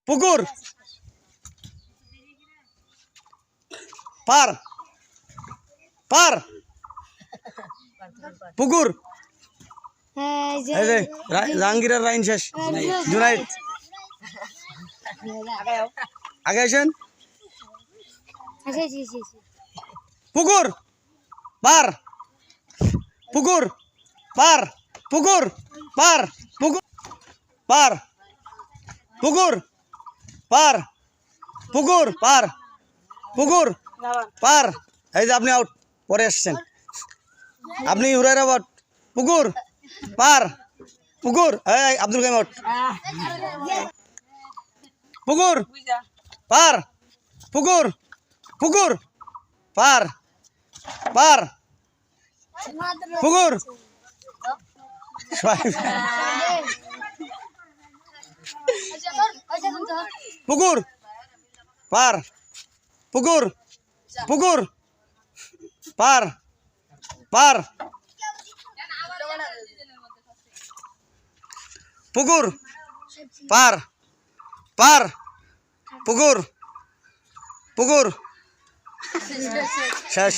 পুকুর পার পার পুকুর এই যে জাহাঙ্গীরের লাইন শেষ জুনাইদ আগে আসেন পুকুর পার পুকুর পার পুকুর পার পুকুর পার পুকুর পার পুকুর পার পুকুর পার এই যে আপনি আউট পরে আসছেন আপনি হুরাইর আউট পুকুর পার পুকুর এই আব্দুল কাইম আউট পুকুর পার পুকুর পুকুর পার পার পুকুর পুকুর পার পুকুর পুকুর পার পার পুকুর পার পার পুকুর পুকুর শেষ